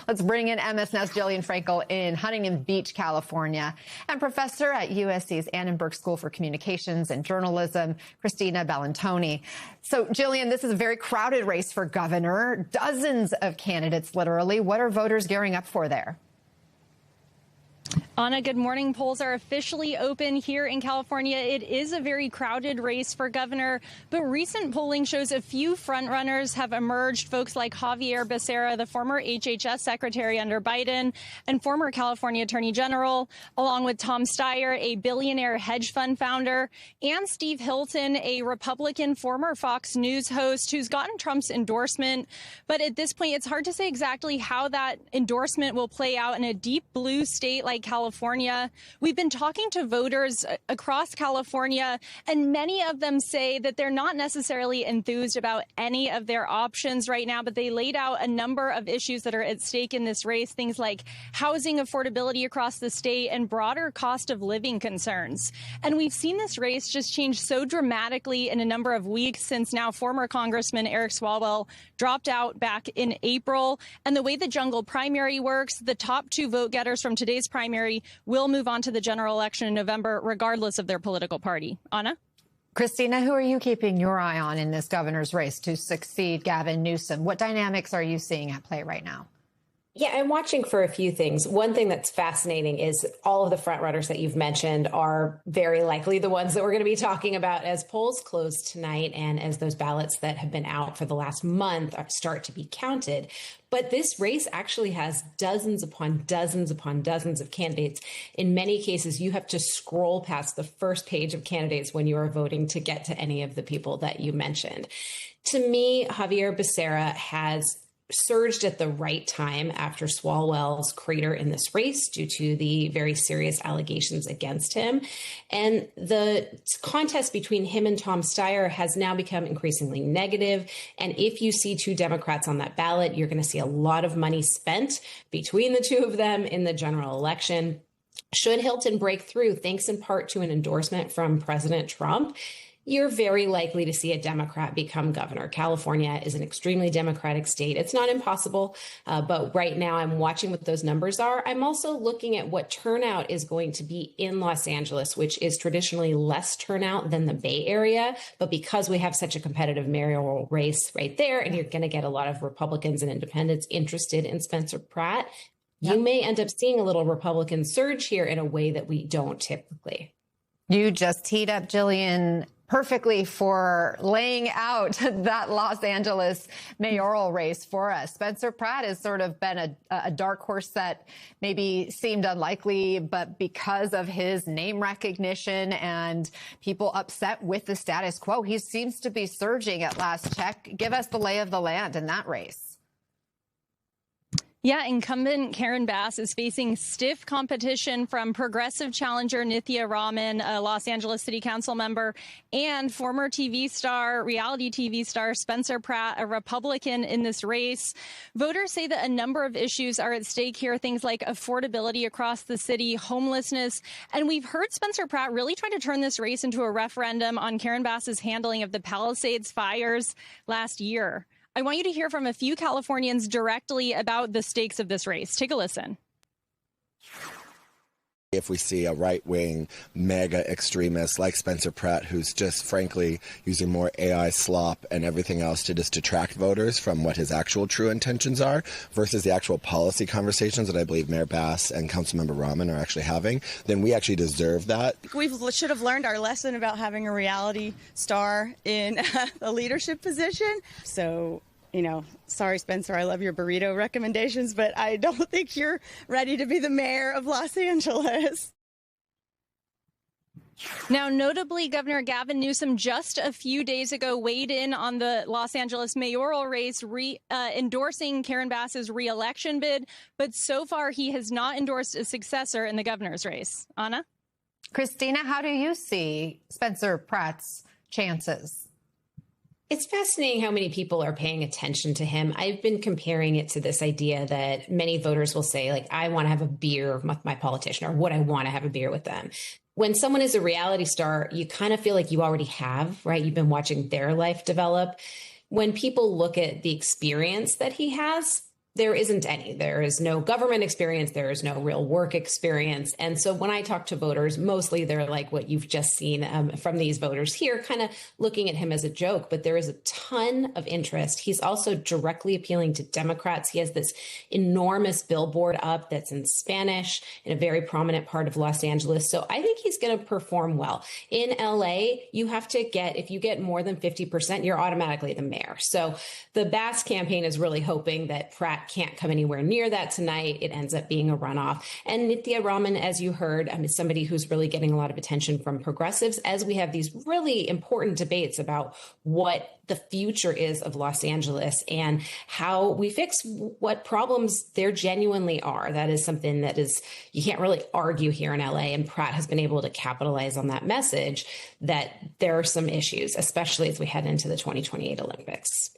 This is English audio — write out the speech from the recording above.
Let's bring in MSN's Jillian Frankel in Huntington Beach, California, and professor at USC's Annenberg School for Communications and Journalism, Christina Bellantoni. So, Jillian, this is a very crowded race for governor. Dozens of candidates, literally. What are voters gearing up for there? Anna, good morning. Polls are officially open here in California. It is a very crowded race for governor, but recent polling shows a few frontrunners have emerged. Folks like Xavier Becerra, the former HHS secretary under Biden and former California attorney general, along with Tom Steyer, a billionaire hedge fund founder, and Steve Hilton, a Republican former Fox News host who's gotten Trump's endorsement. But at this point, it's hard to say exactly how that endorsement will play out in a deep blue state like California. We've been talking to voters across California, and many of them say that they're not necessarily enthused about any of their options right now, but they laid out a number of issues that are at stake in this race, things like housing affordability across the state and broader cost of living concerns. And we've seen this race just change so dramatically in a number of weeks since now former Congressman Eric Swalwell dropped out back in April. And the way the jungle primary works, the top two vote getters from today's primary will move on to the general election in November, regardless of their political party. Anna? Christina, who are you keeping your eye on in this governor's race to succeed Gavin Newsom? What dynamics are you seeing at play right now? Yeah, I'm watching for a few things. One thing that's fascinating is all of the frontrunners that you've mentioned are very likely the ones that we're going to be talking about as polls close tonight and as those ballots that have been out for the last month start to be counted. But this race actually has dozens upon dozens upon dozens of candidates. In many cases, you have to scroll past the first page of candidates when you are voting to get to any of the people that you mentioned. To me, Xavier Becerra has surged at the right time after Swalwell's crater in this race due to the very serious allegations against him. And the contest between him and Tom Steyer has now become increasingly negative. And if you see two Democrats on that ballot, you're going to see a lot of money spent between the two of them in the general election. Should Hilton break through, thanks in part to an endorsement from President Trump, you're very likely to see a Democrat become governor. California is an extremely Democratic state. It's not impossible, but right now I'm watching what those numbers are. I'm also looking at what turnout is going to be in Los Angeles, which is traditionally less turnout than the Bay Area. But because we have such a competitive mayoral race right there, and you're going to get a lot of Republicans and independents interested in Spencer Pratt, you may end up seeing a little Republican surge here in a way that we don't typically. You just teed up, Jillian, perfectly for laying out that Los Angeles mayoral race for us. Spencer Pratt has sort of been a dark horse that maybe seemed unlikely, but because of his name recognition and people upset with the status quo, he seems to be surging at last check. Give us the lay of the land in that race. Yeah, incumbent Karen Bass is facing stiff competition from progressive challenger Nithya Raman, a Los Angeles City Council member, and former reality TV star Spencer Pratt, a Republican in this race. Voters say that a number of issues are at stake here, things like affordability across the city, homelessness, and we've heard Spencer Pratt really try to turn this race into a referendum on Karen Bass's handling of the Palisades fires last year. I want you to hear from a few Californians directly about the stakes of this race. Take a listen. If we see a right-wing mega extremist like Spencer Pratt, who's just frankly using more AI slop and everything else to just detract voters from what his actual true intentions are versus the actual policy conversations that I believe Mayor Bass and Councilmember Raman are actually having, then we actually deserve that. We should have learned our lesson about having a reality star in a leadership position. So, sorry, Spencer, I love your burrito recommendations, but I don't think you're ready to be the mayor of Los Angeles. Now, notably, Governor Gavin Newsom just a few days ago weighed in on the Los Angeles mayoral race, endorsing Karen Bass's re-election bid. But so far, he has not endorsed a successor in the governor's race. Anna? Christina, how do you see Spencer Pratt's chances? It's fascinating how many people are paying attention to him. I've been comparing it to this idea that many voters will say, like, I want to have a beer with my politician, or would I want to have a beer with them? When someone is a reality star, you kind of feel like you already have, right? You've been watching their life develop. When people look at the experience that he has, there isn't any. There is no government experience. There is no real work experience. And so when I talk to voters, mostly they're like what you've just seen from these voters here, kind of looking at him as a joke. But there is a ton of interest. He's also directly appealing to Democrats. He has this enormous billboard up that's in Spanish in a very prominent part of Los Angeles. So I think he's going to perform well. In LA, you have to if you get more than 50%, you're automatically the mayor. So the Bass campaign is really hoping that Pratt can't come anywhere near that tonight. It ends up being a runoff. And Nithya Raman, as you heard, is somebody who's really getting a lot of attention from progressives as we have these really important debates about what the future is of Los Angeles and how we fix what problems there genuinely are. That is something that you can't really argue here in LA. And Pratt has been able to capitalize on that message that there are some issues, especially as we head into the 2028 Olympics.